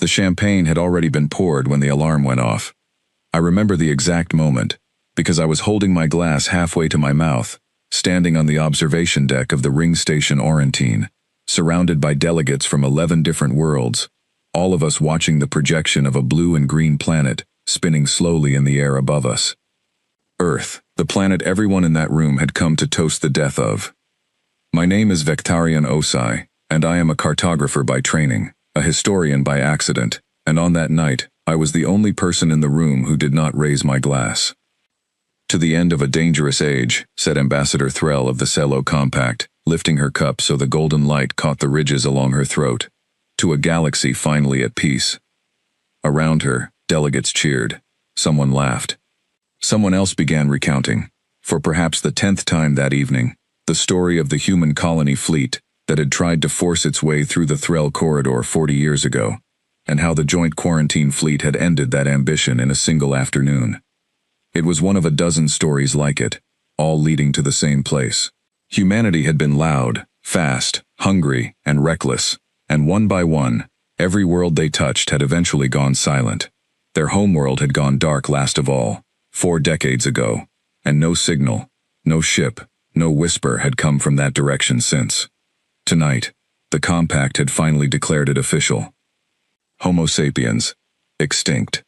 The champagne had already been poured when the alarm went off. I remember the exact moment, because I was holding my glass halfway to my mouth, standing on the observation deck of the ring station Orantine, surrounded by delegates from 11 different worlds, all of us watching the projection of a blue and green planet spinning slowly in the air above us. Earth, the planet everyone in that room had come to toast the death of. My name is Vectarian Osai, and I am a cartographer by training, a historian by accident, and on that night, I was the only person in the room who did not raise my glass. To the end of a dangerous age, said Ambassador Threll of the Cello Compact, lifting her cup so the golden light caught the ridges along her throat. To a galaxy finally at peace. Around her, delegates cheered. Someone laughed. Someone else began recounting, for perhaps the 10th time that evening, the story of the human colony fleet that had tried to force its way through the Threll corridor 40 years ago, and how the joint quarantine fleet had ended that ambition in a single afternoon. It was one of a dozen stories like it, all leading to the same place. Humanity had been loud, fast, hungry, and reckless, and one by one, every world they touched had eventually gone silent. Their homeworld had gone dark last of all, 4 decades ago, and no signal, no ship, no whisper had come from that direction since. Tonight, the Compact had finally declared it official. Homo sapiens, extinct.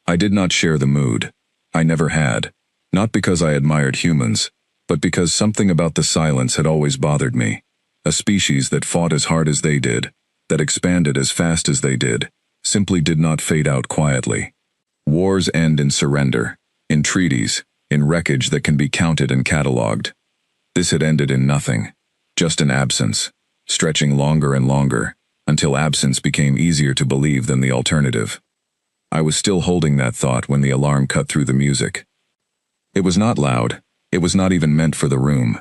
I did not share the mood. I never had, not because I admired humans, but because something about the silence had always bothered me. A species that fought as hard as they did, that expanded as fast as they did, simply did not fade out quietly. Wars end in surrender, in treaties, in wreckage that can be counted and catalogued. This had ended in nothing, just an absence, stretching longer and longer, until absence became easier to believe than the alternative. I was still holding that thought when the alarm cut through the music. It was not loud, it was not even meant for the room.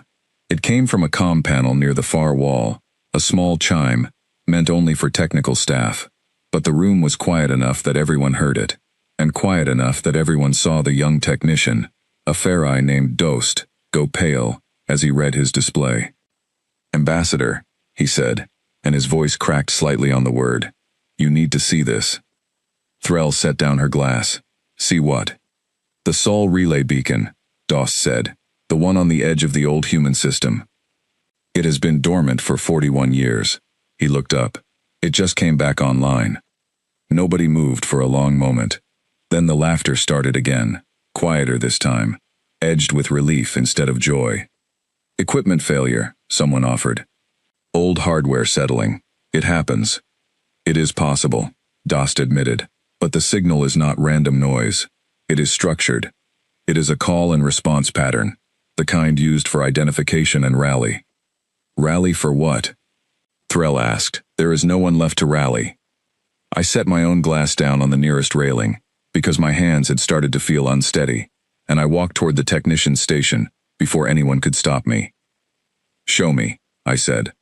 It came from a comm panel near the far wall, a small chime, meant only for technical staff, but the room was quiet enough that everyone heard it, and quiet enough that everyone saw the young technician, a fair-eye named Dost, go pale as he read his display. "Ambassador," he said, and his voice cracked slightly on the word. "You need to see this." Threll set down her glass. "See what?" "The Sol relay beacon," Dost said, "the one on the edge of the old human system. It has been dormant for 41 years. He looked up. It just came back online. Nobody moved for a long moment. Then the laughter started again, quieter this time, edged with relief instead of joy. "Equipment failure," someone offered. "Old hardware settling. It happens." "It is possible," Dost admitted, "but the signal is not random noise. It is structured. It is a call and response pattern, the kind used for identification and rally." "Rally for what?" Threll asked. "There is no one left to rally." I set my own glass down on the nearest railing, because my hands had started to feel unsteady, and I walked toward the technician's station before anyone could stop me. "Show me," I said.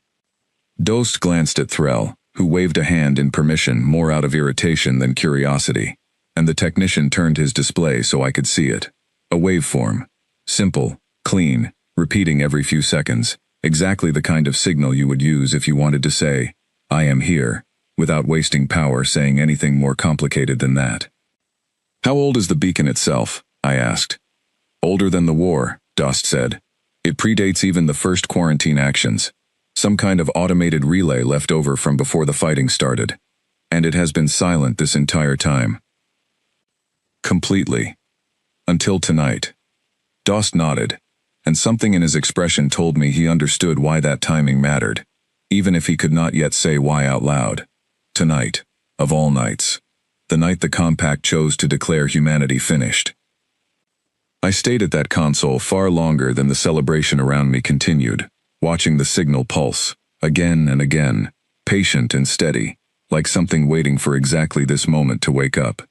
Dost glanced at Threll, who waved a hand in permission more out of irritation than curiosity, and the technician turned his display so I could see it. A waveform. Simple, clean, repeating every few seconds, exactly the kind of signal you would use if you wanted to say, "I am here," without wasting power saying anything more complicated than that. "How old is the beacon itself?" I asked. "Older than the war," Dost said. "It predates even the first quarantine actions. Some kind of automated relay left over from before the fighting started. And it has been silent this entire time." "Completely. Until tonight." Dost nodded, and something in his expression told me he understood why that timing mattered, even if he could not yet say why out loud. Tonight, of all nights. The night the Compact chose to declare humanity finished. I stayed at that console far longer than the celebration around me continued, watching the signal pulse, again and again, patient and steady, like something waiting for exactly this moment to wake up.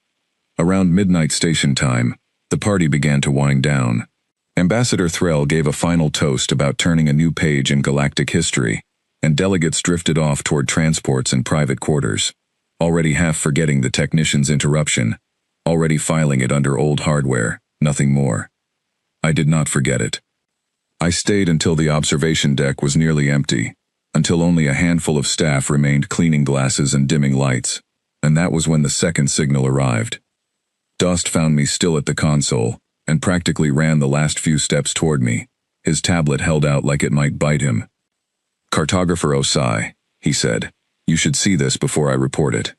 Around midnight station time, the party began to wind down. Ambassador Threll gave a final toast about turning a new page in galactic history, and delegates drifted off toward transports and private quarters, already half forgetting the technician's interruption, already filing it under old hardware, nothing more. I did not forget it. I stayed until the observation deck was nearly empty, until only a handful of staff remained cleaning glasses and dimming lights, And that was when the second signal arrived. Dost found me still at the console, and practically ran the last few steps toward me, his tablet held out like it might bite him. "Cartographer Osai," he said, "you should see this before I report it."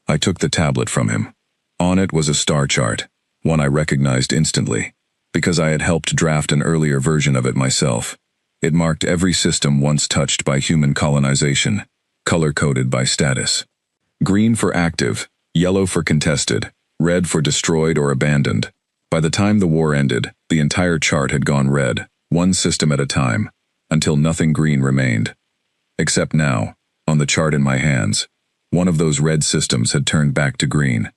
I took the tablet from him. On it was a star chart, one I recognized instantly, because I had helped draft an earlier version of it myself. It marked every system once touched by human colonization, color-coded by status. Green for active, yellow for contested, red for destroyed or abandoned. By the time the war ended, the entire chart had gone red, one system at a time, until nothing green remained. Except now, on the chart in my hands, one of those red systems had turned back to green.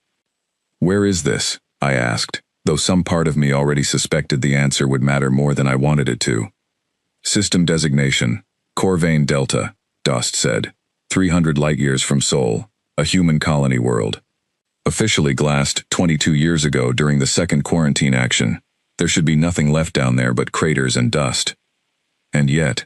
"Where is this?" I asked, though some part of me already suspected the answer would matter more than I wanted it to. "System designation, Corvain Delta," Dost said, 300 light-years from Sol, a human colony world. Officially glassed 22 years ago during the second quarantine action, there should be nothing left down there but craters and dust. And yet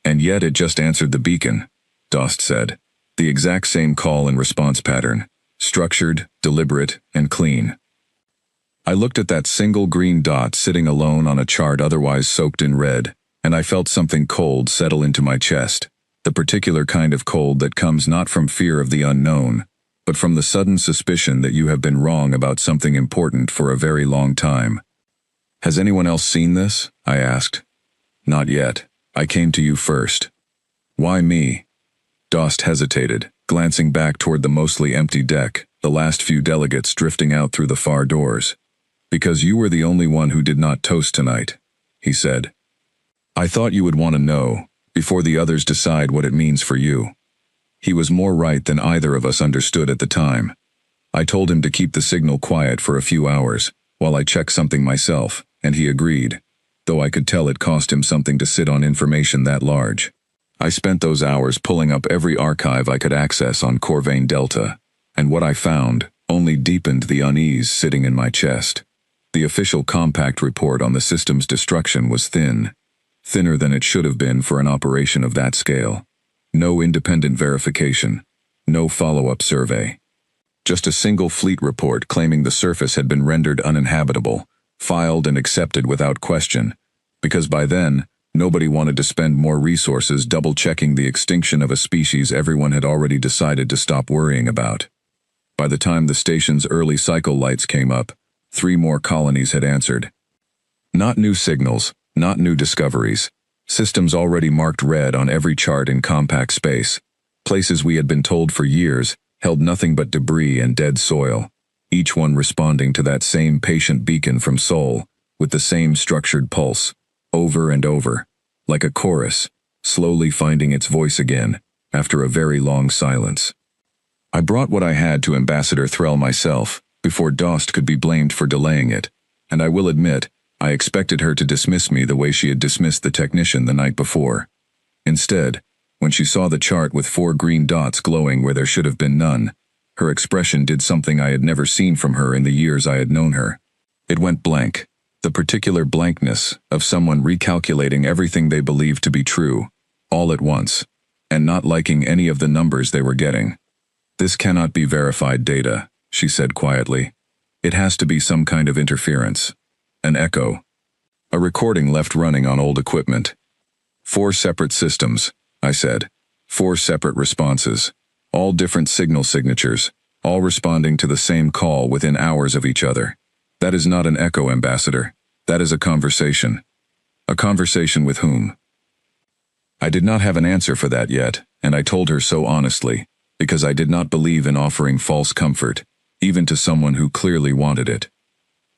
it just answered the beacon, Dost said. The exact same call and response pattern, structured, deliberate, and clean. I looked at that single green dot sitting alone on a chart otherwise soaked in red, and I felt something cold settle into my chest, the particular kind of cold that comes not from fear of the unknown, but from the sudden suspicion that you have been wrong about something important for a very long time. "Has anyone else seen this?" I asked. "Not yet. I came to you first." "Why me?" Dost hesitated, glancing back toward the mostly empty deck, the last few delegates drifting out through the far doors. "Because you were the only one who did not toast tonight," he said. "I thought you would want to know, before the others decide what it means for you." He was more right than either of us understood at the time. I told him to keep the signal quiet for a few hours, while I checked something myself, and he agreed, though I could tell it cost him something to sit on information that large. I spent those hours pulling up every archive I could access on Corvain Delta, and what I found only deepened the unease sitting in my chest. The official compact report on the system's destruction was thinner than it should have been for an operation of that scale. No independent verification, no follow-up survey. Just a single fleet report claiming the surface had been rendered uninhabitable, filed and accepted without question, because by then, nobody wanted to spend more resources double-checking the extinction of a species everyone had already decided to stop worrying about. By the time the station's early cycle lights came up, 3 more colonies had answered. Not new signals, not new discoveries. Systems already marked red on every chart in compact space. Places we had been told for years held nothing but debris and dead soil, each one responding to that same patient beacon from Sol, with the same structured pulse, over and over, like a chorus, slowly finding its voice again, after a very long silence. I brought what I had to Ambassador Threll myself, before Dost could be blamed for delaying it, and I will admit, I expected her to dismiss me the way she had dismissed the technician the night before. Instead, when she saw the chart with 4 green dots glowing where there should have been none, her expression did something I had never seen from her in the years I had known her. It went blank, the particular blankness of someone recalculating everything they believed to be true, all at once, and not liking any of the numbers they were getting. "This cannot be verified data," she said quietly. "It has to be some kind of interference. An echo. A recording left running on old equipment." 4 separate systems, I said. 4 separate responses. All different signal signatures, all responding to the same call within hours of each other. "That is not an echo, Ambassador. That is a conversation." "A conversation with whom?" I did not have an answer for that yet, and I told her so honestly, because I did not believe in offering false comfort, even to someone who clearly wanted it.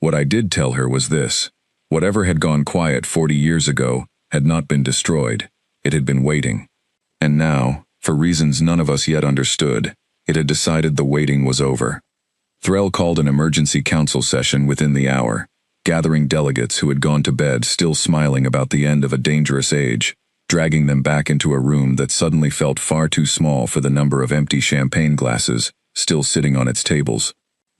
What I did tell her was this: whatever had gone quiet 40 years ago had not been destroyed. It had been waiting. And now, for reasons none of us yet understood, it had decided the waiting was over. Threll called an emergency council session within the hour, gathering delegates who had gone to bed still smiling about the end of a dangerous age, dragging them back into a room that suddenly felt far too small for the number of empty champagne glasses still sitting on its tables.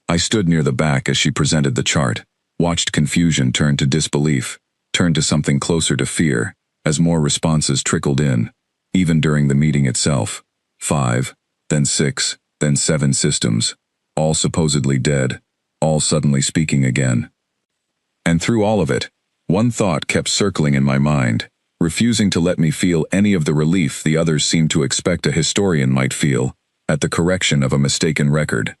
I stood near the back as she presented the chart, watched confusion turn to disbelief, turn to something closer to fear, as more responses trickled in, even during the meeting itself. 5, then 6, then 7 systems, all supposedly dead, all suddenly speaking again. And through all of it, one thought kept circling in my mind, refusing to let me feel any of the relief the others seemed to expect a historian might feel at the correction of a mistaken record.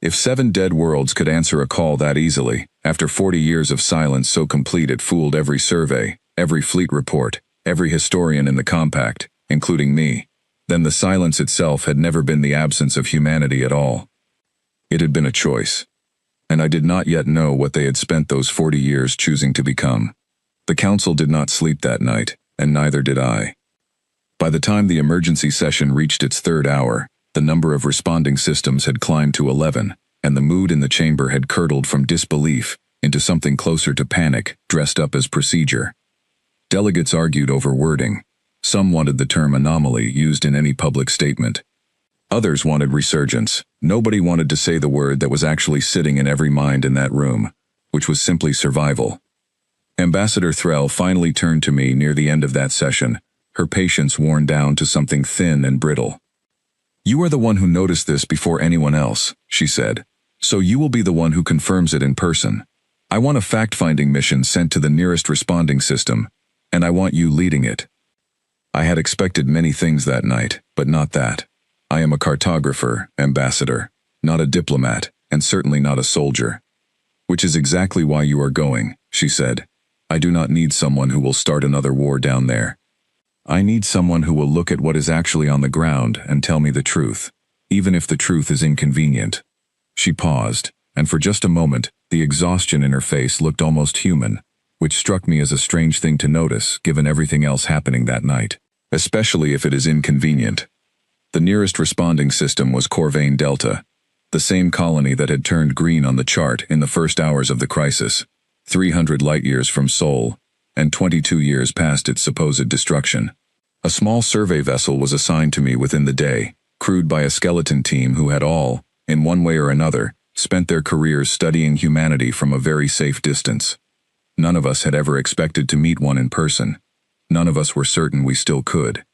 If 7 dead worlds could answer a call that easily, after 40 years of silence so complete it fooled every survey, every fleet report, every historian in the compact, including me, then the silence itself had never been the absence of humanity at all. It had been a choice. And I did not yet know what they had spent those 40 years choosing to become. The council did not sleep that night, and neither did I. By the time the emergency session reached its 3rd hour, the number of responding systems had climbed to 11, and the mood in the chamber had curdled from disbelief into something closer to panic, dressed up as procedure. Delegates argued over wording. Some wanted the term anomaly used in any public statement. Others wanted resurgence. Nobody wanted to say the word that was actually sitting in every mind in that room, which was simply survival. Ambassador Threll finally turned to me near the end of that session, her patience worn down to something thin and brittle. "You are the one who noticed this before anyone else," she said, "so you will be the one who confirms it in person. I want a fact-finding mission sent to the nearest responding system, and I want you leading it." I had expected many things that night, but not that. I am a cartographer, Ambassador, not a diplomat, and certainly not a soldier. "Which is exactly why you are going," she said. "I do not need someone who will start another war down there. I need someone who will look at what is actually on the ground and tell me the truth, even if the truth is inconvenient." She paused, and for just a moment, the exhaustion in her face looked almost human, which struck me as a strange thing to notice given everything else happening that night, especially if it is inconvenient. The nearest responding system was Corvain Delta, the same colony that had turned green on the chart in the first hours of the crisis, 300 light-years from Sol, and 22 years past its supposed destruction. A small survey vessel was assigned to me within the day, crewed by a skeleton team who had all, in one way or another, spent their careers studying humanity from a very safe distance. None of us had ever expected to meet one in person. None of us were certain we still could.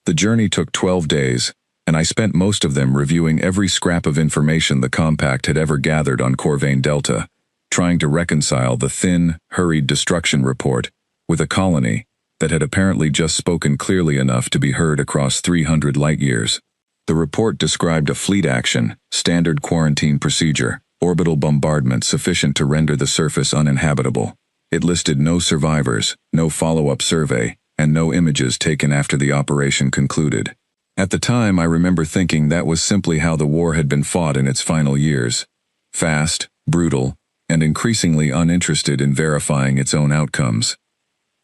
The journey took 12 days, and I spent most of them reviewing every scrap of information the compact had ever gathered on Corvain Delta, trying to reconcile the thin, hurried destruction report with a colony that had apparently just spoken clearly enough to be heard across 300 light-years. The report described a fleet action, standard quarantine procedure, orbital bombardment sufficient to render the surface uninhabitable. It listed no survivors, no follow-up survey, and no images taken after the operation concluded. At the time, I remember thinking that was simply how the war had been fought in its final years. Fast, brutal, and increasingly uninterested in verifying its own outcomes.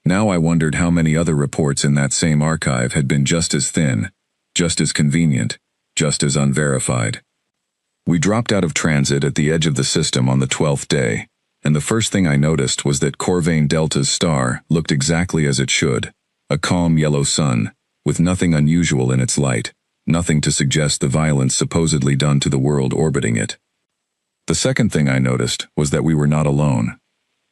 Now I wondered how many other reports in that same archive had been just as thin, just as convenient, just as unverified. We dropped out of transit at the edge of the system on the 12th day, and the first thing I noticed was that Corvain Delta's star looked exactly as it should, a calm yellow sun, with nothing unusual in its light, nothing to suggest the violence supposedly done to the world orbiting it. The second thing I noticed was that we were not alone.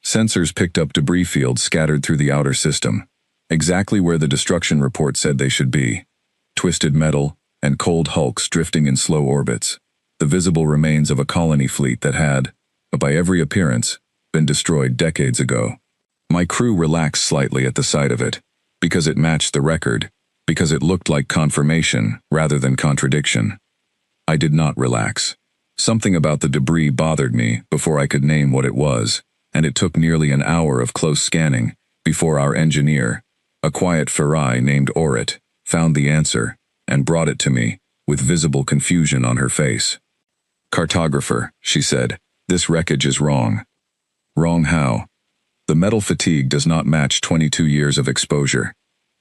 Sensors picked up debris fields scattered through the outer system, exactly where the destruction report said they should be. Twisted metal and cold hulks drifting in slow orbits, the visible remains of a colony fleet that had, by every appearance, been destroyed decades ago. My crew relaxed slightly at the sight of it, because it matched the record, because it looked like confirmation rather than contradiction. I did not relax. Something about the debris bothered me before I could name what it was, and it took nearly an hour of close scanning before our engineer, a quiet Farai named Orit, found the answer and brought it to me, with visible confusion on her face. "Cartographer," she said, "this wreckage is wrong." "Wrong how?" "The metal fatigue does not match 22 years of exposure.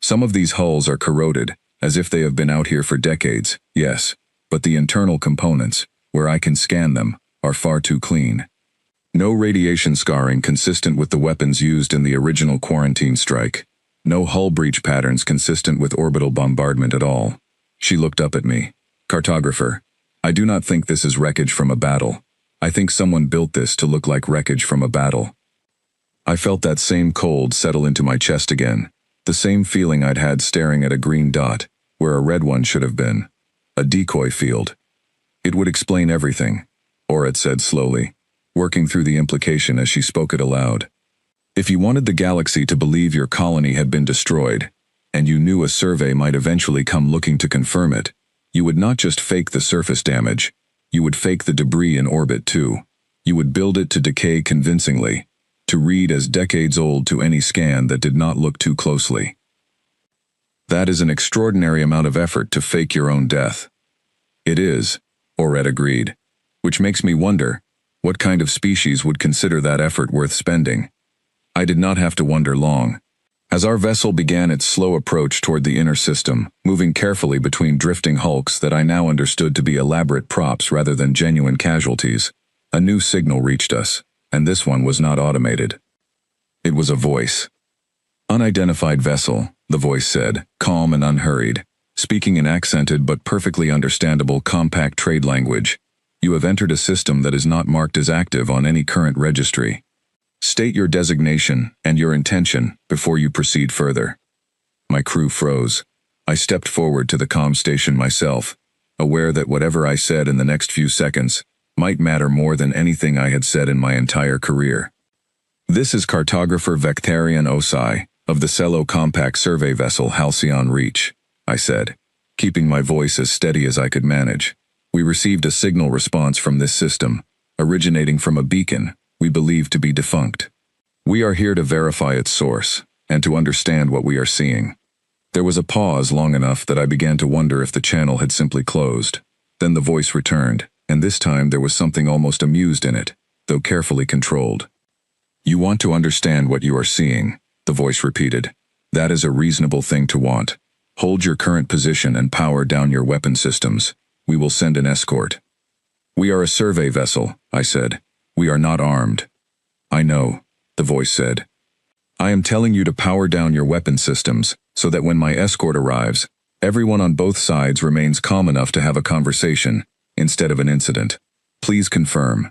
Some of these hulls are corroded, as if they have been out here for decades, yes, but the internal components, where I can scan them, are far too clean. No radiation scarring consistent with the weapons used in the original quarantine strike. No hull breach patterns consistent with orbital bombardment at all." She looked up at me. "Cartographer, I do not think this is wreckage from a battle. I think someone built this to look like wreckage from a battle." I felt that same cold settle into my chest again, the same feeling I'd had staring at a green dot, where a red one should have been. A decoy field. It would explain everything, Orit said slowly, working through the implication as she spoke it aloud. If you wanted the galaxy to believe your colony had been destroyed, and you knew a survey might eventually come looking to confirm it, you would not just fake the surface damage, you would fake the debris in orbit too. You would build it to decay convincingly, to read as decades old to any scan that did not look too closely. That is an extraordinary amount of effort to fake your own death. It is, Oret agreed, which makes me wonder, what kind of species would consider that effort worth spending? I did not have to wonder long. As our vessel began its slow approach toward the inner system, moving carefully between drifting hulks that I now understood to be elaborate props rather than genuine casualties, a new signal reached us, and this one was not automated. It was a voice. Unidentified vessel, the voice said, calm and unhurried, speaking in accented but perfectly understandable compact trade language. You have entered a system that is not marked as active on any current registry. State your designation and your intention before you proceed further. My crew froze. I stepped forward to the comm station myself, aware that whatever I said in the next few seconds might matter more than anything I had said in my entire career. This is Cartographer Vectarian Osai of the Cello Compact Survey Vessel Halcyon Reach, I said, keeping my voice as steady as I could manage. We received a signal response from this system, originating from a beacon we believe to be defunct. We are here to verify its source, and to understand what we are seeing. There was a pause long enough that I began to wonder if the channel had simply closed. Then the voice returned, and this time there was something almost amused in it, though carefully controlled. You want to understand what you are seeing, the voice repeated. That is a reasonable thing to want. Hold your current position and power down your weapon systems. We will send an escort. We are a survey vessel, I said. We are not armed. I know, the voice said. I am telling you to power down your weapon systems so that when my escort arrives, everyone on both sides remains calm enough to have a conversation instead of an incident. Please confirm.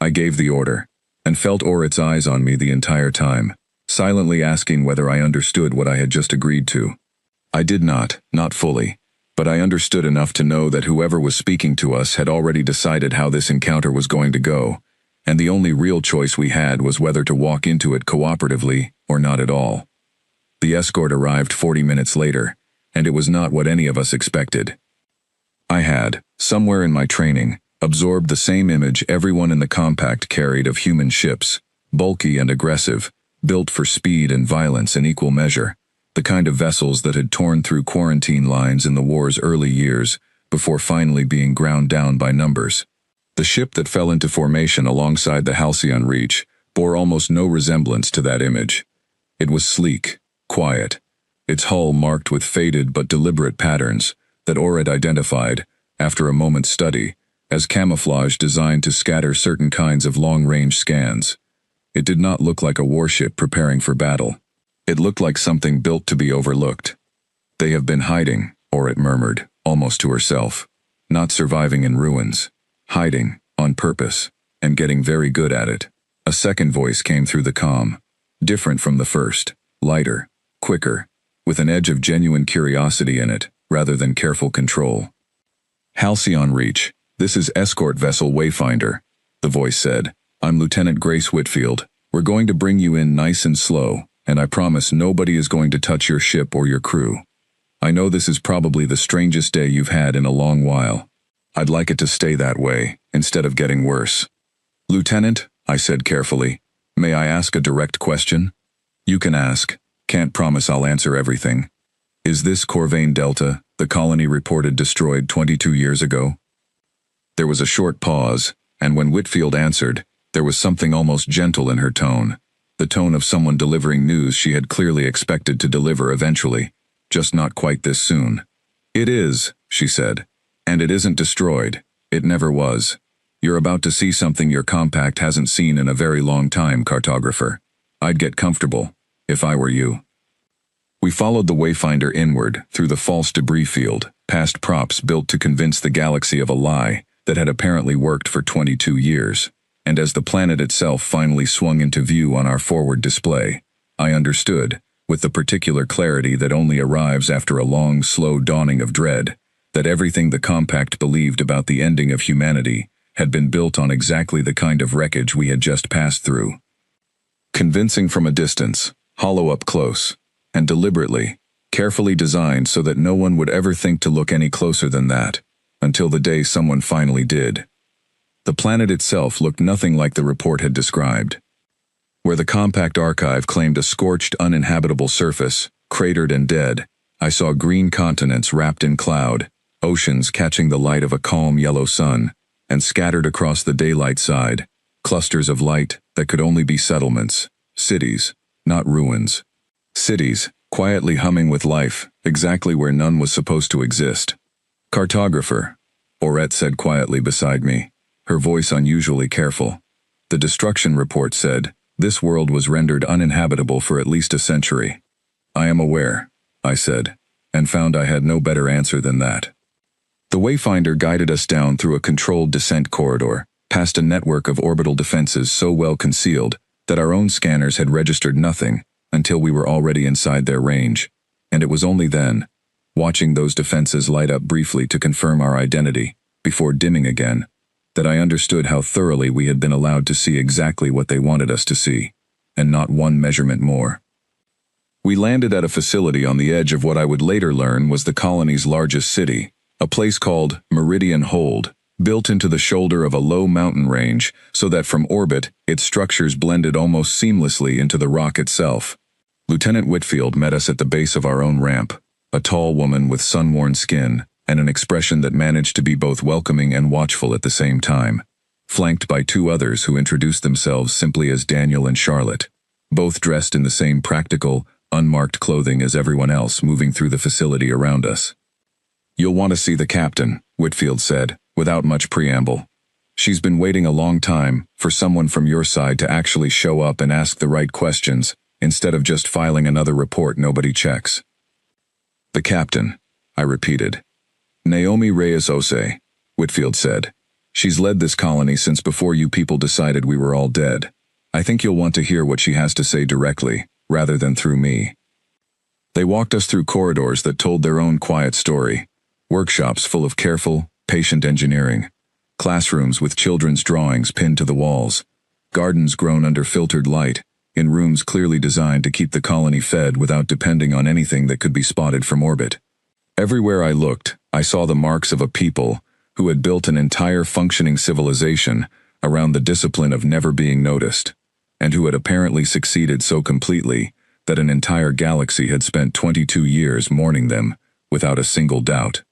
I gave the order, and felt Orit's eyes on me the entire time, silently asking whether I understood what I had just agreed to. I did not fully, but I understood enough to know that whoever was speaking to us had already decided how this encounter was going to go, and the only real choice we had was whether to walk into it cooperatively or not at all. The escort arrived 40 minutes later, and it was not what any of us expected. I had, somewhere in my training, absorbed the same image everyone in the compact carried of human ships, bulky and aggressive, built for speed and violence in equal measure, the kind of vessels that had torn through quarantine lines in the war's early years before finally being ground down by numbers. The ship that fell into formation alongside the Halcyon Reach bore almost no resemblance to that image. It was sleek, quiet, its hull marked with faded but deliberate patterns that Orit identified, after a moment's study, as camouflage designed to scatter certain kinds of long-range scans. It did not look like a warship preparing for battle. It looked like something built to be overlooked. They have been hiding, Orit murmured, almost to herself, not surviving in ruins, hiding, on purpose, and getting very good at it. A second voice came through the comm, different from the first, lighter, quicker, with an edge of genuine curiosity in it, rather than careful control. Halcyon Reach, this is Escort Vessel Wayfinder, the voice said. I'm Lieutenant Grace Whitfield. We're going to bring you in nice and slow, and I promise nobody is going to touch your ship or your crew. I know this is probably the strangest day you've had in a long while. I'd like it to stay that way, instead of getting worse. Lieutenant, I said carefully, may I ask a direct question? You can ask. Can't promise I'll answer everything. Is this Corvain Delta, the colony reported destroyed 22 years ago? There was a short pause, and when Whitfield answered, there was something almost gentle in her tone, the tone of someone delivering news she had clearly expected to deliver eventually, just not quite this soon. It is, she said, and it isn't destroyed. It never was. You're about to see something your compact hasn't seen in a very long time, cartographer. I'd get comfortable, if I were you. We followed the Wayfinder inward, through the false debris field, past props built to convince the galaxy of a lie that had apparently worked for 22 years. And as the planet itself finally swung into view on our forward display, I understood, with the particular clarity that only arrives after a long, slow dawning of dread, that everything the compact believed about the ending of humanity had been built on exactly the kind of wreckage we had just passed through. Convincing from a distance, hollow up close, and deliberately, carefully designed so that no one would ever think to look any closer than that, until the day someone finally did. The planet itself looked nothing like the report had described. Where the compact archive claimed a scorched, uninhabitable surface, cratered and dead, I saw green continents wrapped in cloud, oceans catching the light of a calm yellow sun, and scattered across the daylight side, clusters of light that could only be settlements, cities, not ruins. Cities, quietly humming with life, exactly where none was supposed to exist. Cartographer, Orette said quietly beside me, her voice unusually careful. The destruction report said, this world was rendered uninhabitable for at least a century. I am aware, I said, and found I had no better answer than that. The Wayfinder guided us down through a controlled descent corridor, past a network of orbital defenses so well concealed that our own scanners had registered nothing until we were already inside their range, and it was only then, watching those defenses light up briefly to confirm our identity, before dimming again, that I understood how thoroughly we had been allowed to see exactly what they wanted us to see, and not one measurement more. We landed at a facility on the edge of what I would later learn was the colony's largest city, a place called Meridian Hold, built into the shoulder of a low mountain range so that from orbit its structures blended almost seamlessly into the rock itself. Lieutenant Whitfield met us at the base of our own ramp, a tall woman with sun-worn skin and an expression that managed to be both welcoming and watchful at the same time, flanked by two others who introduced themselves simply as Daniel and Charlotte, both dressed in the same practical, unmarked clothing as everyone else moving through the facility around us. You'll want to see the captain, Whitfield said, without much preamble. She's been waiting a long time for someone from your side to actually show up and ask the right questions, instead of just filing another report nobody checks. The captain, I repeated. Naomi Reyes-Ose, Whitfield said. She's led this colony since before you people decided we were all dead. I think you'll want to hear what she has to say directly, rather than through me. They walked us through corridors that told their own quiet story, workshops full of careful, patient engineering, classrooms with children's drawings pinned to the walls, gardens grown under filtered light, in rooms clearly designed to keep the colony fed without depending on anything that could be spotted from orbit. Everywhere I looked, I saw the marks of a people who had built an entire functioning civilization around the discipline of never being noticed, and who had apparently succeeded so completely that an entire galaxy had spent 22 years mourning them without a single doubt.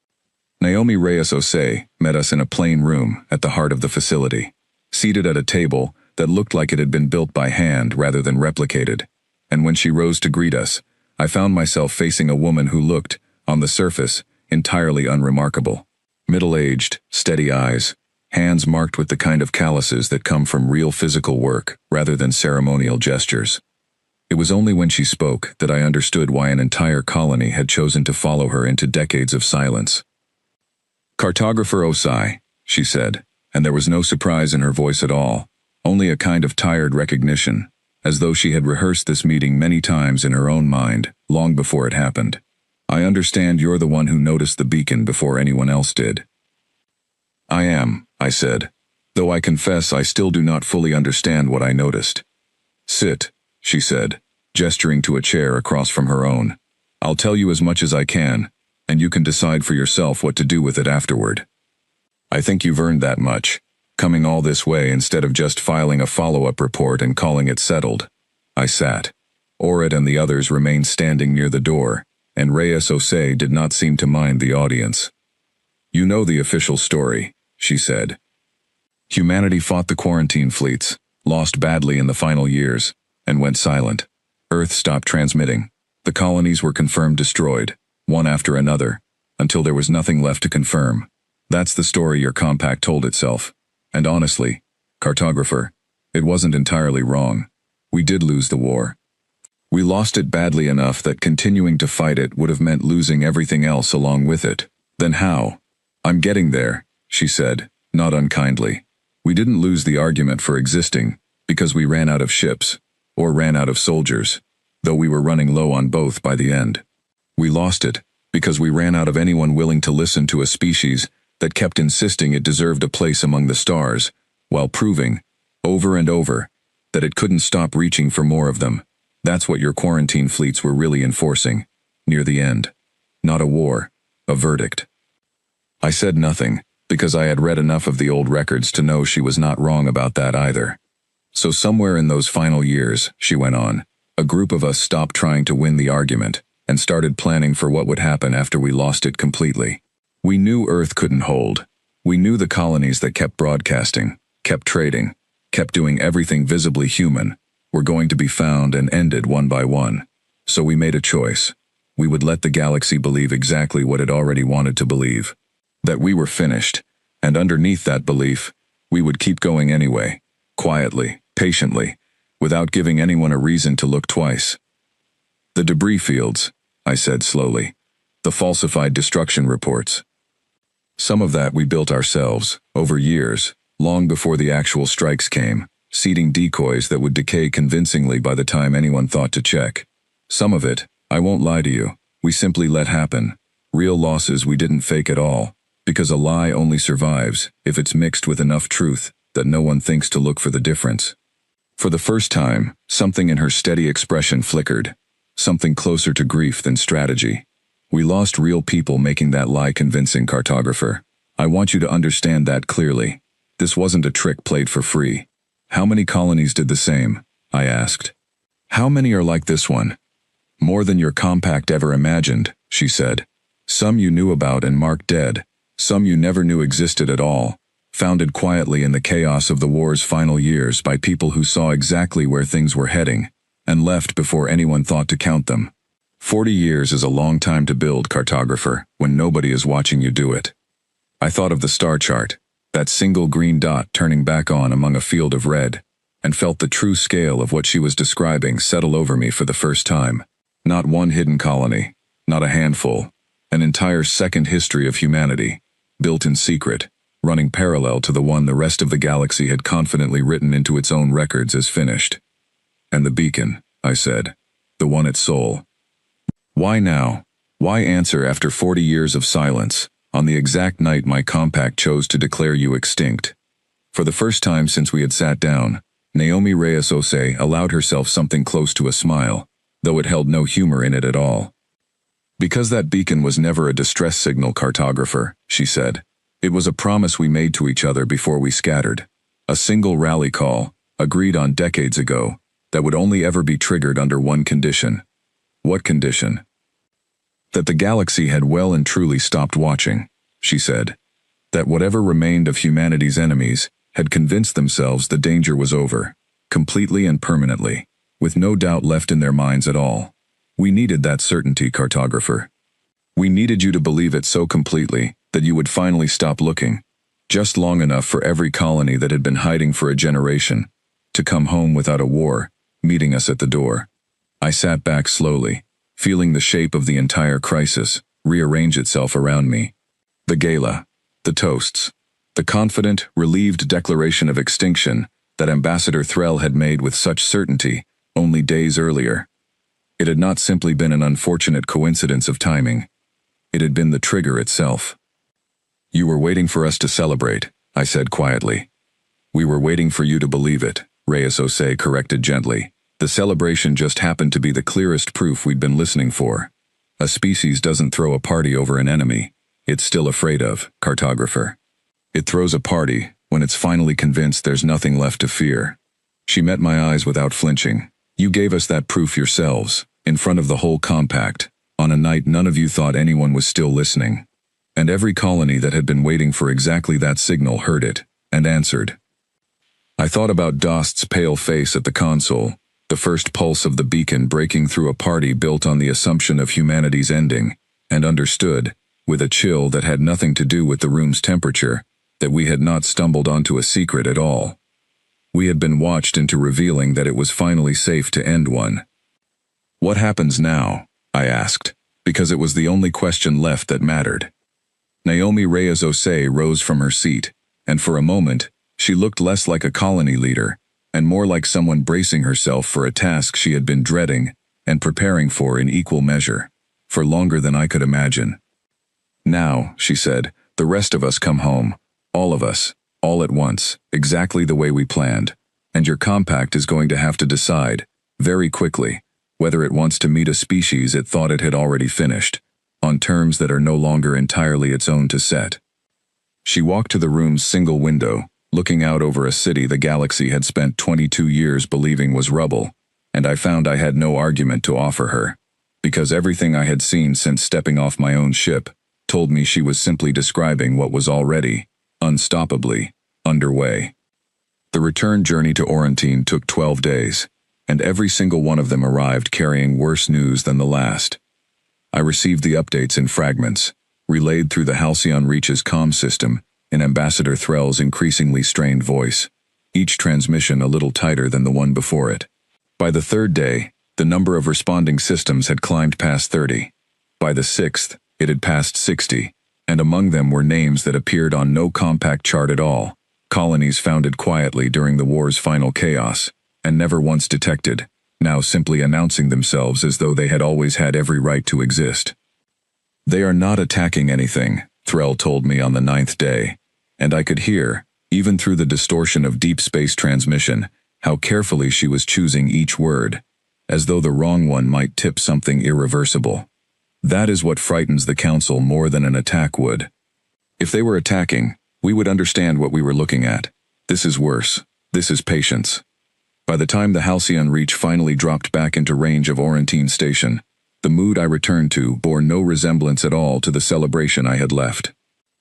Naomi Reyes-Ose met us in a plain room at the heart of the facility, seated at a table that looked like it had been built by hand rather than replicated, and when she rose to greet us, I found myself facing a woman who looked, on the surface, entirely unremarkable. Middle-aged, steady eyes, hands marked with the kind of calluses that come from real physical work rather than ceremonial gestures. It was only when she spoke that I understood why an entire colony had chosen to follow her into decades of silence. Cartographer Osai, she said, and there was no surprise in her voice at all, only a kind of tired recognition, as though she had rehearsed this meeting many times in her own mind, long before it happened. I understand you're the one who noticed the beacon before anyone else did. I am, I said, though I confess I still do not fully understand what I noticed. Sit, she said, gesturing to a chair across from her own. I'll tell you as much as I can, and you can decide for yourself what to do with it afterward. I think you've earned that much, coming all this way instead of just filing a follow-up report and calling it settled. I sat. Orette and the others remained standing near the door, and Reyes-Ose did not seem to mind the audience. You know the official story, she said. Humanity fought the quarantine fleets, lost badly in the final years, and went silent. Earth stopped transmitting. The colonies were confirmed destroyed, one after another, until there was nothing left to confirm. That's the story your compact told itself. And honestly, cartographer, it wasn't entirely wrong. We did lose the war. We lost it badly enough that continuing to fight it would have meant losing everything else along with it. Then how? I'm getting there, she said, not unkindly. We didn't lose the argument for existing, because we ran out of ships, or ran out of soldiers, though we were running low on both by the end. We lost it, Because we ran out of anyone willing to listen to a species that kept insisting it deserved a place among the stars, while proving, over and over, that it couldn't stop reaching for more of them. That's what your quarantine fleets were really enforcing, near the end. Not a war, a verdict. I said nothing, because I had read enough of the old records to know she was not wrong about that either. So somewhere in those final years, she went on, a group of us stopped trying to win the argument, and started planning for what would happen after we lost it completely. We knew Earth couldn't hold. We knew the colonies that kept broadcasting, kept trading, kept doing everything visibly human, were going to be found and ended one by one. So we made a choice. We would let the galaxy believe exactly what it already wanted to believe. That we were finished, and underneath that belief, we would keep going anyway, quietly, patiently, without giving anyone a reason to look twice. The debris fields, I said slowly. The falsified destruction reports. Some of that we built ourselves, over years, long before the actual strikes came, seeding decoys that would decay convincingly by the time anyone thought to check. Some of it, I won't lie to you, we simply let happen. Real losses we didn't fake at all, because a lie only survives if it's mixed with enough truth that no one thinks to look for the difference. For the first time, something in her steady expression flickered. Something closer to grief than strategy. We lost real people making that lie convincing, cartographer. I want you to understand that clearly. This wasn't a trick played for free. How many colonies did the same? I asked. How many are like this one? More than your compact ever imagined, she said. Some you knew about and marked dead. Some you never knew existed at all. Founded quietly in the chaos of the war's final years by people who saw exactly where things were heading, and left before anyone thought to count them. 40 years is a long time to build, cartographer, when nobody is watching you do it. I thought of the star chart, that single green dot turning back on among a field of red, and felt the true scale of what she was describing settle over me for the first time. Not one hidden colony, not a handful, an entire second history of humanity, built in secret, running parallel to the one the rest of the galaxy had confidently written into its own records as finished. And the beacon, I said, the one at Sol. Why now? Why answer after 40 years of silence, on the exact night my compact chose to declare you extinct? For the first time since we had sat down, Naomi Reyes-Osei allowed herself something close to a smile, though it held no humor in it at all. Because that beacon was never a distress signal, cartographer, she said. It was a promise we made to each other before we scattered. A single rally call, agreed on decades ago, that would only ever be triggered under one condition. What condition? That the galaxy had well and truly stopped watching, she said. That whatever remained of humanity's enemies had convinced themselves the danger was over, completely and permanently, with no doubt left in their minds at all. We needed that certainty, cartographer. We needed you to believe it so completely that you would finally stop looking, just long enough for every colony that had been hiding for a generation to come home without a war, meeting us at the door. I sat back slowly, feeling the shape of the entire crisis rearrange itself around me. The gala, the toasts, the confident, relieved declaration of extinction that Ambassador Threll had made with such certainty only days earlier. It had not simply been an unfortunate coincidence of timing. It had been the trigger itself. You were waiting for us to celebrate, I said quietly. We were waiting for you to believe it, Reyes-Osei corrected gently. The celebration just happened to be the clearest proof we'd been listening for. A species doesn't throw a party over an enemy it's still afraid of, cartographer. It throws a party when it's finally convinced there's nothing left to fear. She met my eyes without flinching. You gave us that proof yourselves, in front of the whole compact, on a night none of you thought anyone was still listening. And every colony that had been waiting for exactly that signal heard it, and answered. I thought about Dost's pale face at the console, the first pulse of the beacon breaking through a party built on the assumption of humanity's ending, and understood, with a chill that had nothing to do with the room's temperature, that we had not stumbled onto a secret at all. We had been watched into revealing that it was finally safe to end one. What happens now? I asked, because it was the only question left that mattered. Naomi Reyes-Osei rose from her seat, and for a moment, she looked less like a colony leader, and more like someone bracing herself for a task she had been dreading and preparing for in equal measure. for longer than I could imagine. Now, she said, the rest of us come home. All of us. All at once, exactly the way we planned. And your compact is going to have to decide, very quickly, whether it wants to meet a species it thought it had already finished, on terms that are no longer entirely its own to set. She walked to the room's single window, looking out over a city the galaxy had spent 22 years believing was rubble, and I found I had no argument to offer her, because everything I had seen since stepping off my own ship told me she was simply describing what was already, unstoppably, underway. The return journey to Orantine took 12 days, and every single one of them arrived carrying worse news than the last. I received the updates in fragments, relayed through the Halcyon Reach's comm system in Ambassador Threll's increasingly strained voice, each transmission a little tighter than the one before it. By the third day, the number of responding systems had climbed past 30. By the sixth, it had passed 60, and among them were names that appeared on no compact chart at all, colonies founded quietly during the war's final chaos, and never once detected, now simply announcing themselves as though they had always had every right to exist. They are not attacking anything, Threll told me on the 9th day, and I could hear, even through the distortion of deep space transmission, how carefully she was choosing each word, as though the wrong one might tip something irreversible. That is what frightens the Council more than an attack would. If they were attacking, we would understand what we were looking at. This is worse. This is patience. By the time the Halcyon Reach finally dropped back into range of Orantine Station, the mood I returned to bore no resemblance at all to the celebration I had left.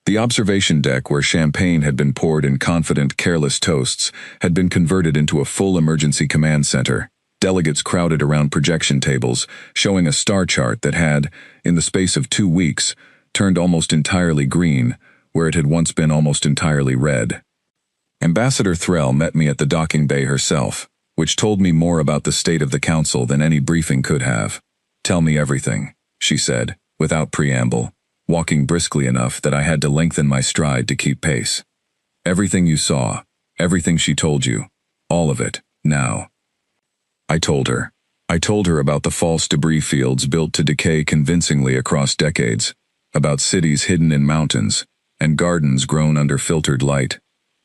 The observation deck where champagne had been poured in confident, careless toasts had been converted into a full emergency command center. Delegates crowded around projection tables, showing a star chart that had, in the space of 2 weeks, turned almost entirely green, where it had once been almost entirely red. Ambassador Threll met me at the docking bay herself, which told me more about the state of the Council than any briefing could have. "Tell me everything," she said, without preamble, walking briskly enough that I had to lengthen my stride to keep pace. "Everything you saw, everything she told you, all of it, now." I told her. I told her about the false debris fields built to decay convincingly across decades, about cities hidden in mountains, and gardens grown under filtered light,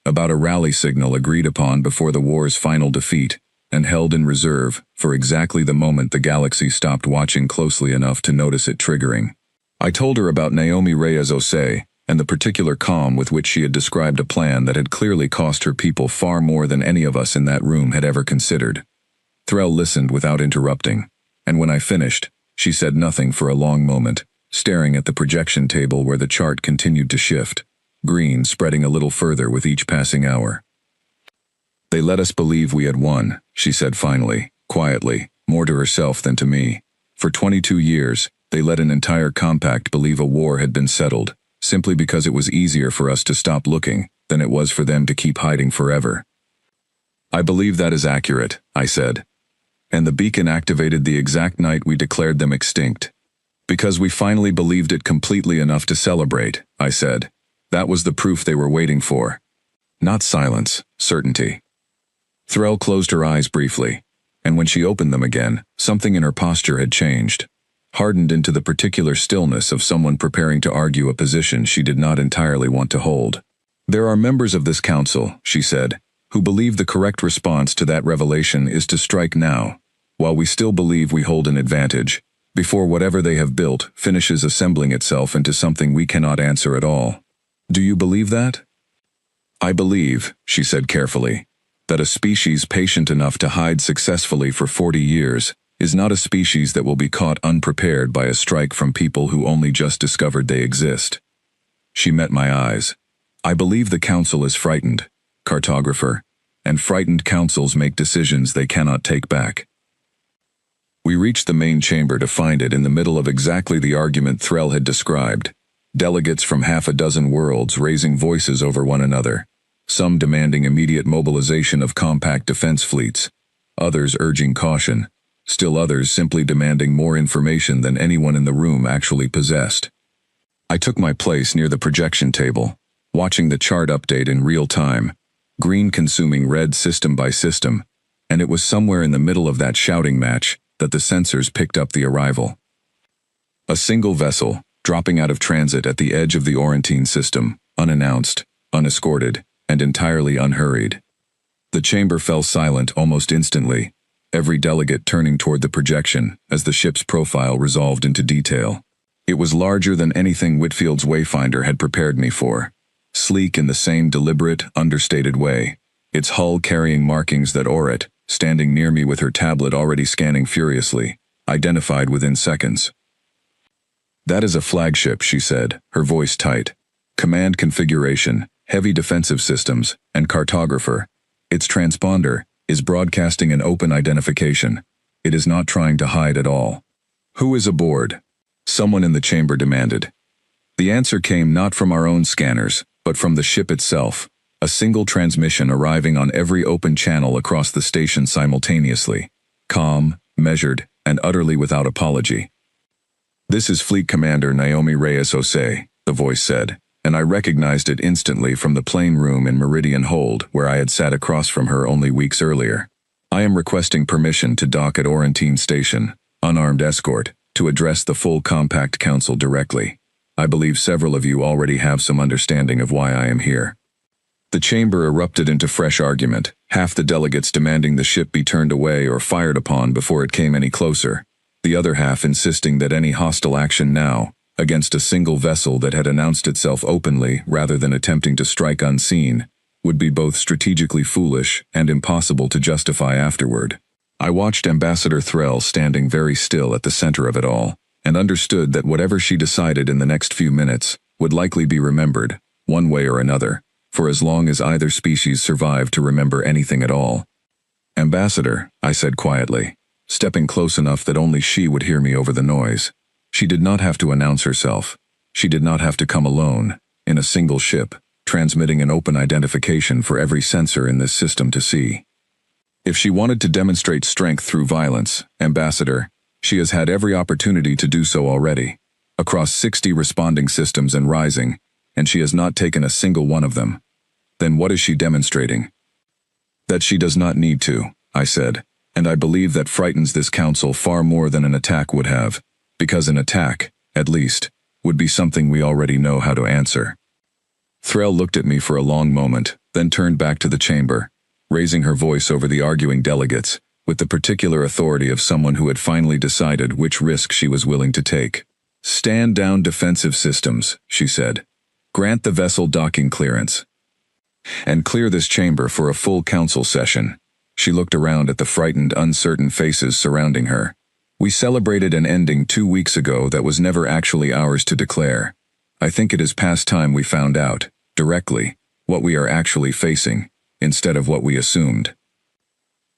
about a rally signal agreed upon before the war's final defeat, and held in reserve for exactly the moment the galaxy stopped watching closely enough to notice it triggering. I told her about Naomi Reyes-Osei and the particular calm with which she had described a plan that had clearly cost her people far more than any of us in that room had ever considered. Threll listened without interrupting, and when I finished, she said nothing for a long moment, staring at the projection table where the chart continued to shift, green spreading a little further with each passing hour. "They let us believe we had won," she said finally, quietly, more to herself than to me. "For 22 years, they let an entire compact believe a war had been settled, simply because it was easier for us to stop looking than it was for them to keep hiding forever." "I believe that is accurate," I said. "And the beacon activated the exact night we declared them extinct. Because we finally believed it completely enough to celebrate," I said. "That was the proof they were waiting for. Not silence, certainty." Threll closed her eyes briefly, and when she opened them again, something in her posture had changed, hardened into the particular stillness of someone preparing to argue a position she did not entirely want to hold. "There are members of this council," she said, "who believe the correct response to that revelation is to strike now, while we still believe we hold an advantage, before whatever they have built finishes assembling itself into something we cannot answer at all. Do you believe that?" "I believe," she said carefully, "that a species patient enough to hide successfully for 40 years is not a species that will be caught unprepared by a strike from people who only just discovered they exist." She met my eyes. "I believe the council is frightened, cartographer, and frightened councils make decisions they cannot take back." We reached the main chamber to find it in the middle of exactly the argument Threll had described, delegates from half a dozen worlds raising voices over one another, some demanding immediate mobilization of compact defense fleets, others urging caution, still others simply demanding more information than anyone in the room actually possessed. I took my place near the projection table, watching the chart update in real time, green consuming red system by system, and it was somewhere in the middle of that shouting match that the sensors picked up the arrival. A single vessel, dropping out of transit at the edge of the Orantine system, unannounced, unescorted, and entirely unhurried. The chamber fell silent almost instantly, every delegate turning toward the projection as the ship's profile resolved into detail. It was larger than anything Whitfield's Wayfinder had prepared me for, sleek in the same deliberate, understated way, its hull carrying markings that Orit, standing near me with her tablet already scanning furiously, identified within seconds. "That is a flagship," she said, her voice tight. "Command configuration, heavy defensive systems, and cartographer. Its transponder is broadcasting an open identification. It is not trying to hide at all." "Who is aboard?" someone in the chamber demanded. The answer came not from our own scanners, but from the ship itself, a single transmission arriving on every open channel across the station simultaneously, calm, measured, and utterly without apology. "This is Fleet Commander Naomi Reyes-Osei," the voice said, and I recognized it instantly from the plane room in Meridian Hold where I had sat across from her only weeks earlier. "I am requesting permission to dock at Orantine Station, unarmed escort, to address the full Compact Council directly. I believe several of you already have some understanding of why I am here." The chamber erupted into fresh argument, half the delegates demanding the ship be turned away or fired upon before it came any closer, the other half insisting that any hostile action now, against a single vessel that had announced itself openly rather than attempting to strike unseen, would be both strategically foolish and impossible to justify afterward. I watched Ambassador Threll standing very still at the center of it all, and understood that whatever she decided in the next few minutes would likely be remembered, one way or another, for as long as either species survived to remember anything at all. "Ambassador," I said quietly, stepping close enough that only she would hear me over the noise. She did not have to announce herself. She did not have to come alone, in a single ship, transmitting an open identification for every sensor in this system to see. If she wanted to demonstrate strength through violence, Ambassador, she has had every opportunity to do so already, across 60 responding systems and rising, and she has not taken a single one of them. Then what is she demonstrating? "That she does not need to," I said, "and I believe that frightens this council far more than an attack would have, because an attack, at least, would be something we already know how to answer." Threll looked at me for a long moment, then turned back to the chamber, raising her voice over the arguing delegates, with the particular authority of someone who had finally decided which risk she was willing to take. "Stand down defensive systems," she said. "Grant the vessel docking clearance. And clear this chamber for a full council session." She looked around at the frightened, uncertain faces surrounding her. "We celebrated an ending 2 weeks ago that was never actually ours to declare. I think it is past time we found out, directly, what we are actually facing, instead of what we assumed."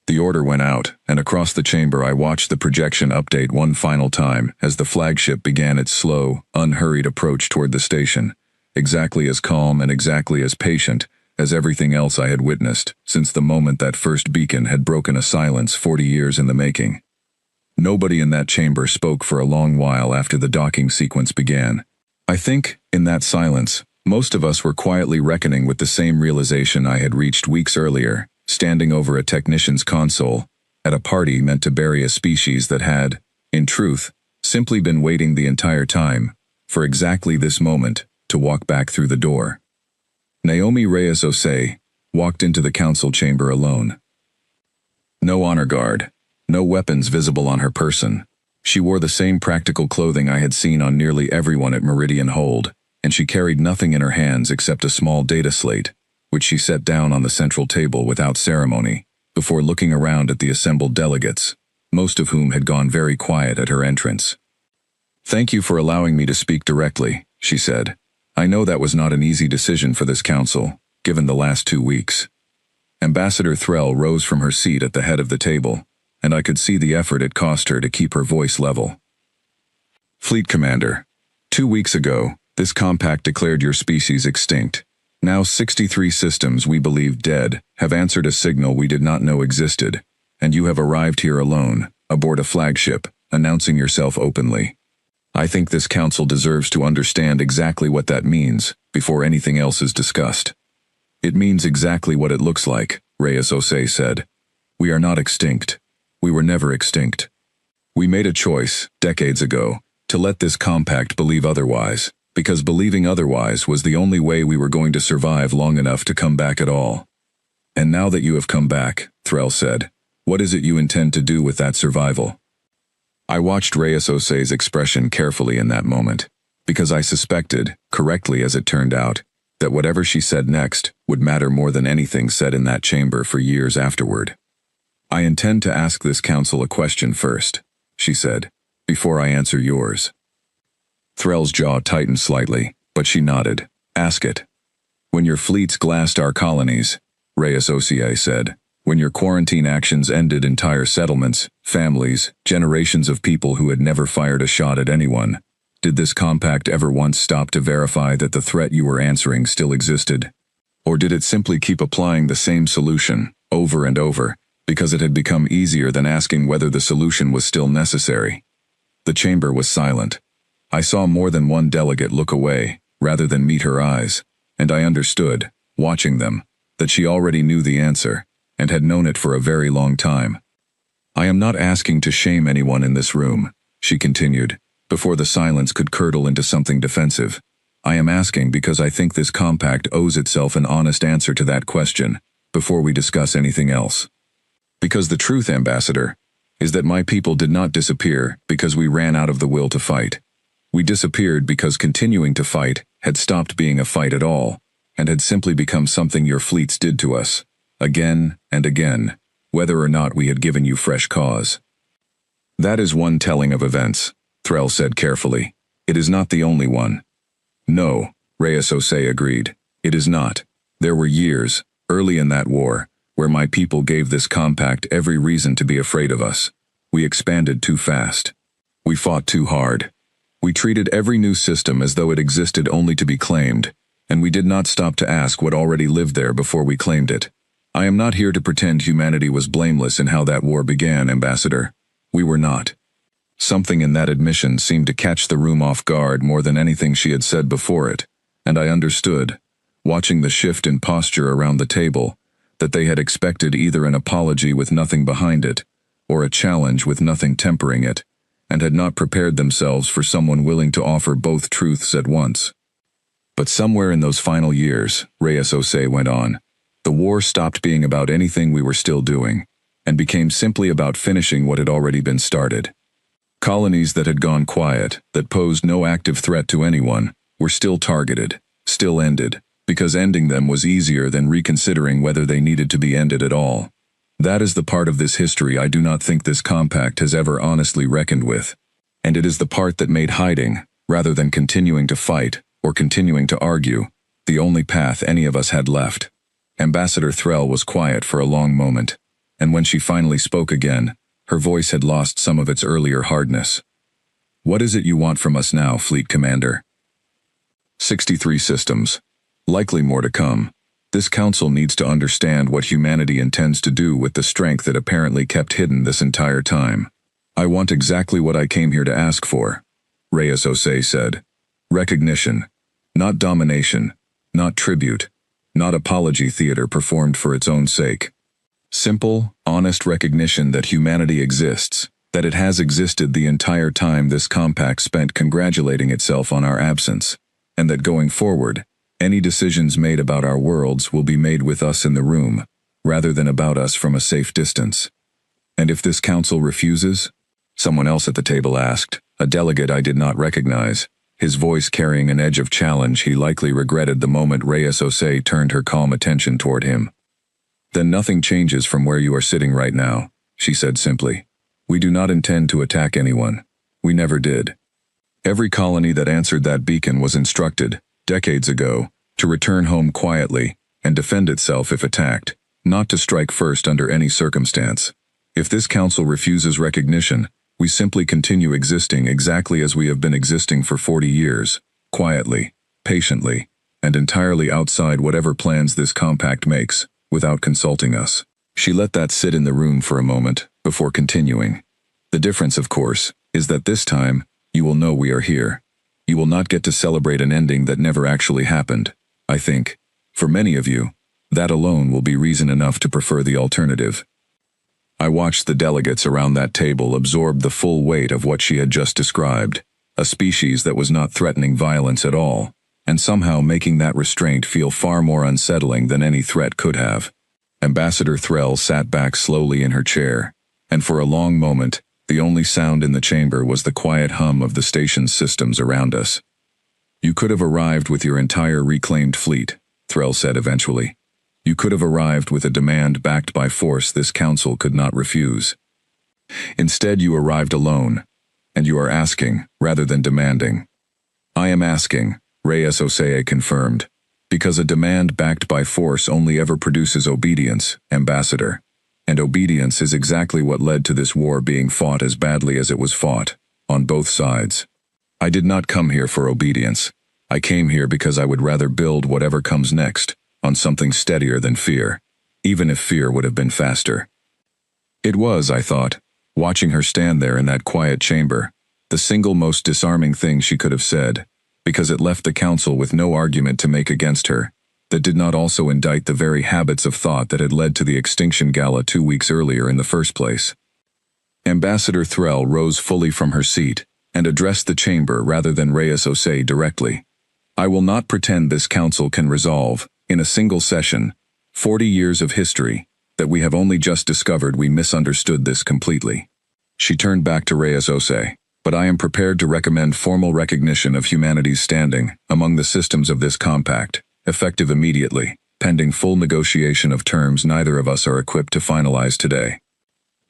The order went out, and across the chamber I watched the projection update one final time as the flagship began its slow, unhurried approach toward the station, exactly as calm and exactly as patient as everything else I had witnessed since the moment that first beacon had broken a silence 40 years in the making. Nobody in that chamber spoke for a long while after the docking sequence began. I think, in that silence, most of us were quietly reckoning with the same realization I had reached weeks earlier, standing over a technician's console, at a party meant to bury a species that had, in truth, simply been waiting the entire time, for exactly this moment, to walk back through the door. Naomi Reyes-Osei walked into the council chamber alone. No honor guard, no weapons visible on her person. She wore the same practical clothing I had seen on nearly everyone at Meridian Hold, and she carried nothing in her hands except a small data slate, which she set down on the central table without ceremony, before looking around at the assembled delegates, most of whom had gone very quiet at her entrance. "Thank you for allowing me to speak directly," she said. "I know that was not an easy decision for this council, given the last 2 weeks." Ambassador Threll rose from her seat at the head of the table, and I could see the effort it cost her to keep her voice level. "Fleet Commander, 2 weeks ago, this compact declared your species extinct. Now 63 systems we believed dead have answered a signal we did not know existed, and you have arrived here alone, aboard a flagship, announcing yourself openly. I think this council deserves to understand exactly what that means before anything else is discussed." "It means exactly what it looks like," Reyes-Osei said. "We are not extinct. We were never extinct. We made a choice, decades ago, To let this compact believe otherwise, because believing otherwise was the only way we were going to survive long enough to come back at all. And now that you have come back, Threll said, what is it you intend to do with that survival? I watched Reyes Ose's expression carefully in that moment, because I suspected, correctly as it turned out, that whatever she said next would matter more than anything said in that chamber for years afterward. I intend to ask this council a question first, she said, before I answer yours. Threll's jaw tightened slightly, but she nodded. Ask it. When your fleets glassed our colonies, Reyes Ose said, when your quarantine actions ended entire settlements, families, generations of people who had never fired a shot at anyone, did this compact ever once stop to verify that the threat you were answering still existed? Or did it simply keep applying the same solution, over and over, because it had become easier than asking whether the solution was still necessary? The chamber was silent. I saw more than one delegate look away, rather than meet her eyes, and I understood, watching them, that she already knew the answer, and had known it for a very long time. I am not asking to shame anyone in this room, she continued, before the silence could curdle into something defensive. I am asking because I think this compact owes itself an honest answer to that question, before we discuss anything else. Because the truth, Ambassador, is that my people did not disappear because we ran out of the will to fight. We disappeared because continuing to fight had stopped being a fight at all, and had simply become something your fleets did to us, again and again, whether or not we had given you fresh cause. That is one telling of events, Threll said carefully. It is not the only one. No, Reyes Ose agreed. It is not. There were years, early in that war, where my people gave this compact every reason to be afraid of us. We expanded too fast. We fought too hard. We treated every new system as though it existed only to be claimed, and we did not stop to ask what already lived there before we claimed it. I am not here to pretend humanity was blameless in how that war began, Ambassador. We were not. Something in that admission seemed to catch the room off guard more than anything she had said before it, and I understood, watching the shift in posture around the table, that they had expected either an apology with nothing behind it, or a challenge with nothing tempering it, and had not prepared themselves for someone willing to offer both truths at once. But somewhere in those final years, Reyes Ose went on, the war stopped being about anything we were still doing, and became simply about finishing what had already been started. Colonies that had gone quiet, that posed no active threat to anyone, were still targeted, still ended, because ending them was easier than reconsidering whether they needed to be ended at all. That is the part of this history I do not think this compact has ever honestly reckoned with, and it is the part that made hiding, rather than continuing to fight, or continuing to argue, the only path any of us had left. Ambassador Threll was quiet for a long moment, and when she finally spoke again, her voice had lost some of its earlier hardness. What is it you want from us now, Fleet Commander? 63 systems. Likely more to come. This council needs to understand what humanity intends to do with the strength it apparently kept hidden this entire time. I want exactly what I came here to ask for, Reyes Ose said. Recognition. Not domination. Not tribute. Not apology theater performed for its own sake. Simple, honest recognition that humanity exists, that it has existed the entire time this compact spent congratulating itself on our absence, and that going forward, any decisions made about our worlds will be made with us in the room, rather than about us from a safe distance. And if this council refuses? Someone else at the table asked, a delegate I did not recognize, his voice carrying an edge of challenge he likely regretted the moment Reyes Ose turned her calm attention toward him. Then nothing changes from where you are sitting right now, she said simply. We do not intend to attack anyone. We never did. Every colony that answered that beacon was instructed, decades ago, to return home quietly and defend itself if attacked, not to strike first under any circumstance. If this council refuses recognition, we simply continue existing exactly as we have been existing for 40 years, quietly, patiently, and entirely outside whatever plans this compact makes, without consulting us. She let that sit in the room for a moment, before continuing. The difference, of course, is that this time, you will know we are here. You will not get to celebrate an ending that never actually happened. I think, for many of you, that alone will be reason enough to prefer the alternative. I watched the delegates around that table absorb the full weight of what she had just described, a species that was not threatening violence at all, and somehow making that restraint feel far more unsettling than any threat could have. Ambassador Threll sat back slowly in her chair, and for a long moment, the only sound in the chamber was the quiet hum of the station's systems around us. "You could have arrived with your entire reclaimed fleet," Threll said eventually. "You could have arrived with a demand backed by force this council could not refuse. Instead, you arrived alone, and you are asking, rather than demanding." "I am asking," Reyes Osea confirmed, "because a demand backed by force only ever produces obedience, Ambassador. And obedience is exactly what led to this war being fought as badly as it was fought, on both sides. I did not come here for obedience. I came here because I would rather build whatever comes next, on something steadier than fear, even if fear would have been faster." It was, I thought, watching her stand there in that quiet chamber, the single most disarming thing she could have said, because it left the council with no argument to make against her, that did not also indict the very habits of thought that had led to the Extinction Gala 2 weeks earlier in the first place. Ambassador Threll rose fully from her seat and addressed the chamber rather than Reyes Osea directly. "I will not pretend this council can resolve, in a single session, 40 years of history, that we have only just discovered we misunderstood this completely." She turned back to Reyes Osea. "But I am prepared to recommend formal recognition of humanity's standing among the systems of this compact, effective immediately, pending full negotiation of terms neither of us are equipped to finalize today."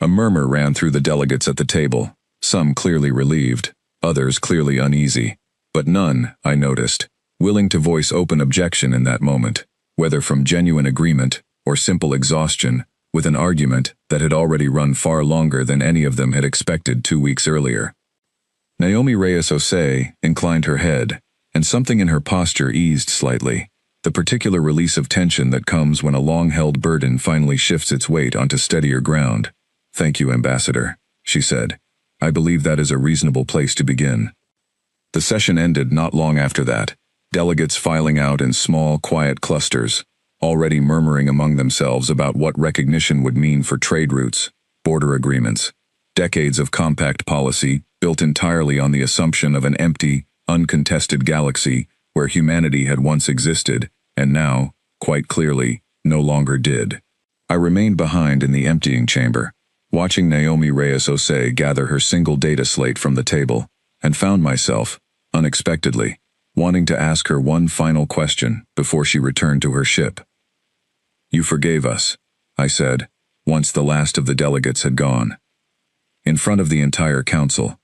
A murmur ran through the delegates at the table, some clearly relieved, others clearly uneasy, but none, I noticed, willing to voice open objection in that moment, whether from genuine agreement or simple exhaustion, with an argument that had already run far longer than any of them had expected 2 weeks earlier. Naomi Reyes Osea inclined her head, and something in her posture eased slightly, the particular release of tension that comes when a long-held burden finally shifts its weight onto steadier ground. "Thank you, Ambassador," she said. "I believe that is a reasonable place to begin." The session ended not long after that, delegates filing out in small, quiet clusters, already murmuring among themselves about what recognition would mean for trade routes, border agreements, decades of compact policy built entirely on the assumption of an empty, uncontested galaxy where humanity had once existed, and now, quite clearly, no longer did. I remained behind in the emptying chamber, watching Naomi Reyes Osea gather her single data slate from the table, and found myself, unexpectedly, wanting to ask her one final question before she returned to her ship. "You forgave us," I said, once the last of the delegates had gone. In front of the entire council.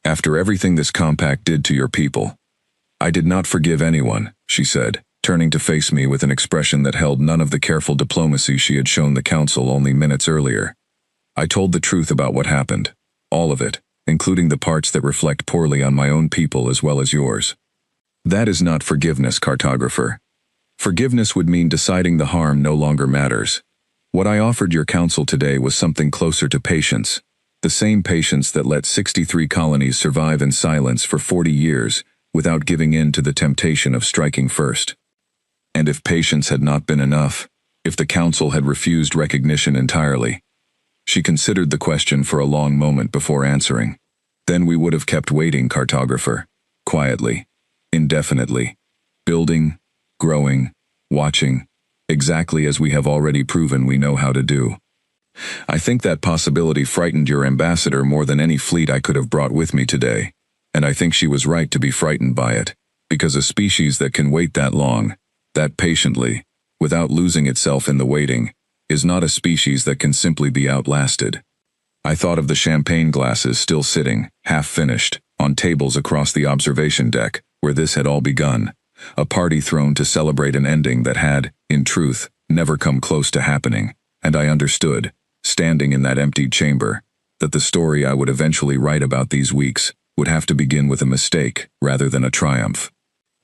"After everything this compact did to your people." "I did not forgive anyone," she said, turning to face me with an expression that held none of the careful diplomacy she had shown the council only minutes earlier. "I told the truth about what happened, all of it, including the parts that reflect poorly on my own people as well as yours." "That is not forgiveness, cartographer. Forgiveness would mean deciding the harm no longer matters. What I offered your council today was something closer to patience, the same patience that let 63 colonies survive in silence for 40 years without giving in to the temptation of striking first. And if patience had not been enough, if the council had refused recognition entirely." She considered the question for a long moment before answering. "Then we would have kept waiting, cartographer, quietly, indefinitely, building, growing, watching, exactly as we have already proven we know how to do." I think that possibility frightened your ambassador more than any fleet I could have brought with me today, and I think she was right to be frightened by it, because a species that can wait that long, that patiently, without losing itself in the waiting, is not a species that can simply be outlasted. I thought of the champagne glasses still sitting, half-finished, on tables across the observation deck, where this had all begun, a party thrown to celebrate an ending that had, in truth, never come close to happening, and I understood, standing in that emptied chamber, that the story I would eventually write about these weeks would have to begin with a mistake rather than a triumph.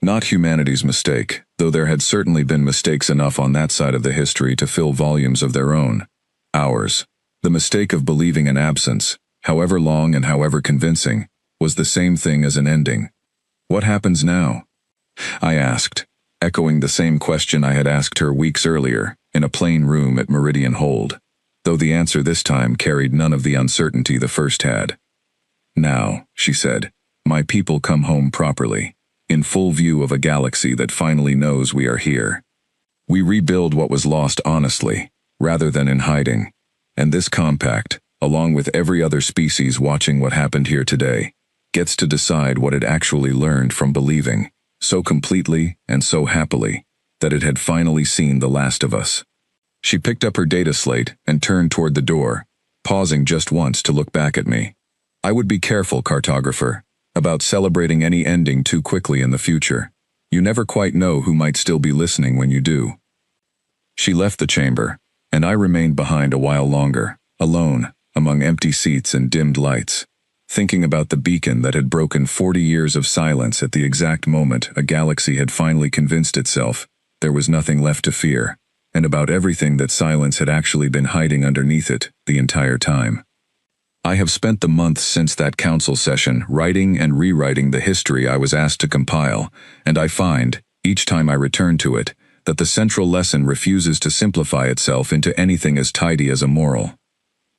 Not humanity's mistake, though there had certainly been mistakes enough on that side of the history to fill volumes of their own. Ours. The mistake of believing an absence, however long and however convincing, was the same thing as an ending. What happens now? I asked, echoing the same question I had asked her weeks earlier, in a plain room at Meridian Hold, though the answer this time carried none of the uncertainty the first had. "Now," she said, My people come home properly, in full view of a galaxy that finally knows we are here. We rebuild what was lost honestly, rather than in hiding. And this compact, along with every other species watching what happened here today, gets to decide what it actually learned from believing, so completely and so happily, that it had finally seen the last of us. She picked up her data slate and turned toward the door, pausing just once to look back at me. I would be careful, cartographer, about celebrating any ending too quickly in the future. You never quite know who might still be listening when you do. She left the chamber, and I remained behind a while longer, alone, among empty seats and dimmed lights, thinking about the beacon that had broken 40 years of silence at the exact moment a galaxy had finally convinced itself there was nothing left to fear, and about everything that silence had actually been hiding underneath it the entire time. I have spent the months since that council session writing and rewriting the history I was asked to compile, and I find, each time I return to it, that the central lesson refuses to simplify itself into anything as tidy as a moral.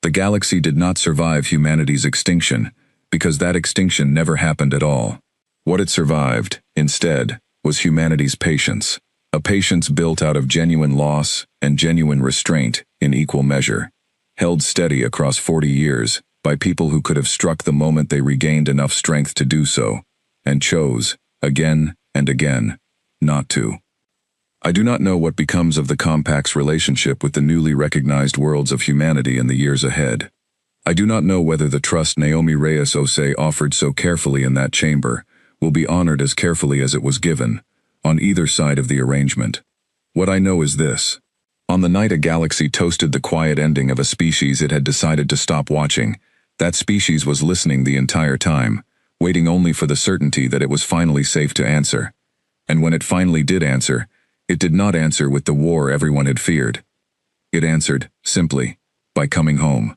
The galaxy did not survive humanity's extinction, because that extinction never happened at all. What it survived, instead, was humanity's patience, a patience built out of genuine loss and genuine restraint in equal measure, held steady across 40 years by people who could have struck the moment they regained enough strength to do so, and chose, again and again, not to. I do not know what becomes of the Compact's relationship with the newly recognized worlds of humanity in the years ahead. I do not know whether the trust Naomi Reyes Osei offered so carefully in that chamber will be honored as carefully as it was given, on either side of the arrangement. What I know is this. On the night a galaxy toasted the quiet ending of a species it had decided to stop watching, that species was listening the entire time, waiting only for the certainty that it was finally safe to answer. And when it finally did answer, it did not answer with the war everyone had feared. It answered, simply, by coming home.